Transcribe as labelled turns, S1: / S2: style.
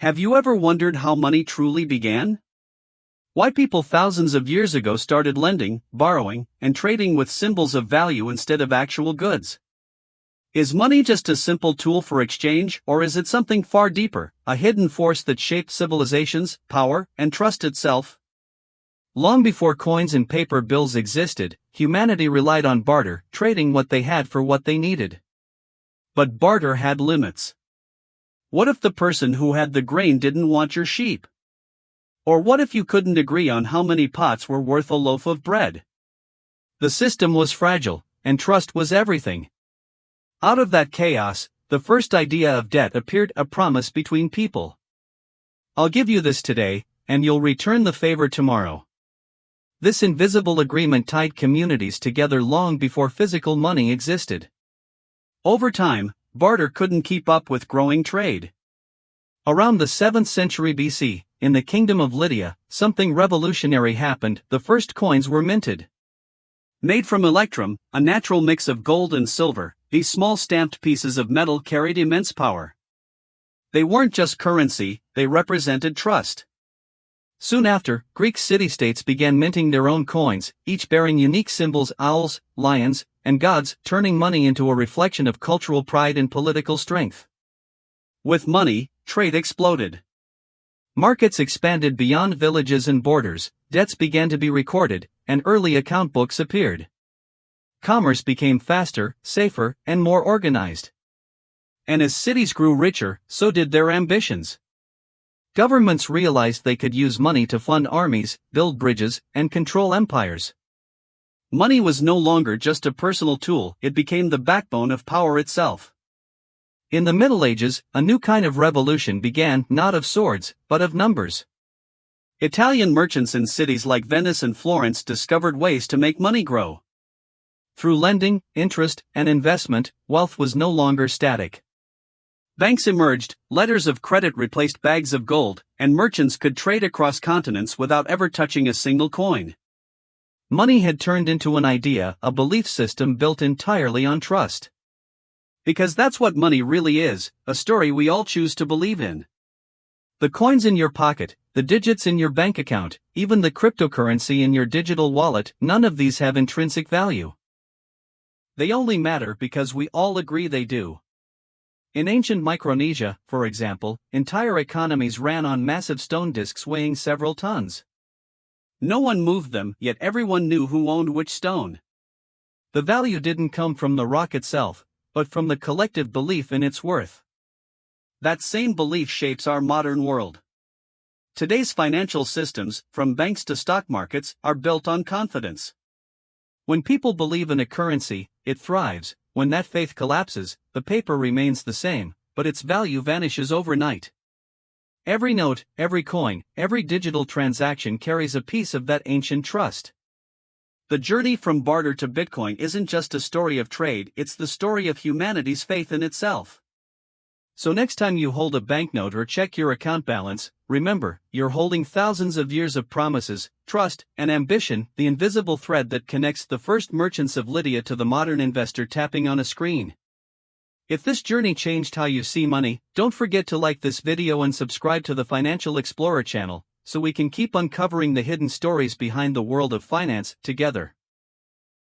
S1: Have you ever wondered how money truly began? Why people thousands of years ago started lending, borrowing, and trading with symbols of value instead of actual goods? Is money just a simple tool for exchange, or is it something far deeper, a hidden force that shaped civilizations, power, and trust itself? Long before coins and paper bills existed, humanity relied on barter, trading what they had for what they needed. But barter had limits. What if the person who had the grain didn't want your sheep? Or what if you couldn't agree on how many pots were worth a loaf of bread? The system was fragile, and trust was everything. Out of that chaos, the first idea of debt appeared, a promise between people. I'll give you this today, and you'll return the favor tomorrow. This invisible agreement tied communities together long before physical money existed. Over time, barter couldn't keep up with growing trade. Around the 7th century BC, in the kingdom of Lydia, something revolutionary happened. The first coins were minted. Made from electrum, a natural mix of gold and silver, these small stamped pieces of metal carried immense power. They weren't just currency, they represented trust. Soon after, Greek city-states began minting their own coins, each bearing unique symbols: owls, lions, and gods, turning money into a reflection of cultural pride and political strength. With money, trade exploded. Markets expanded beyond villages and borders, debts began to be recorded, and early account books appeared. Commerce became faster, safer, and more organized. And as cities grew richer, so did their ambitions. Governments realized they could use money to fund armies, build bridges, and control empires. Money was no longer just a personal tool, it became the backbone of power itself. In the Middle Ages, a new kind of revolution began, not of swords, but of numbers. Italian merchants in cities like Venice and Florence discovered ways to make money grow. Through lending, interest, and investment, wealth was no longer static. Banks emerged, letters of credit replaced bags of gold, and merchants could trade across continents without ever touching a single coin. Money had turned into an idea, a belief system built entirely on trust. Because that's what money really is, a story we all choose to believe in. The coins in your pocket, the digits in your bank account, even the cryptocurrency in your digital wallet, none of these have intrinsic value. They only matter because we all agree they do. In ancient Micronesia, for example, entire economies ran on massive stone discs weighing several tons. No one moved them, yet everyone knew who owned which stone. The value didn't come from the rock itself, but from the collective belief in its worth. That same belief shapes our modern world. Today's financial systems, from banks to stock markets, are built on confidence. When people believe in a currency, it thrives. When that faith collapses, the paper remains the same, but its value vanishes overnight. Every note, every coin, every digital transaction carries a piece of that ancient trust. The journey from barter to Bitcoin isn't just a story of trade, it's the story of humanity's faith in itself. So next time you hold a banknote or check your account balance, remember, you're holding thousands of years of promises, trust, and ambition, the invisible thread that connects the first merchants of Lydia to the modern investor tapping on a screen. If this journey changed how you see money, don't forget to like this video and subscribe to the Financial Explorer channel, so we can keep uncovering the hidden stories behind the world of finance together.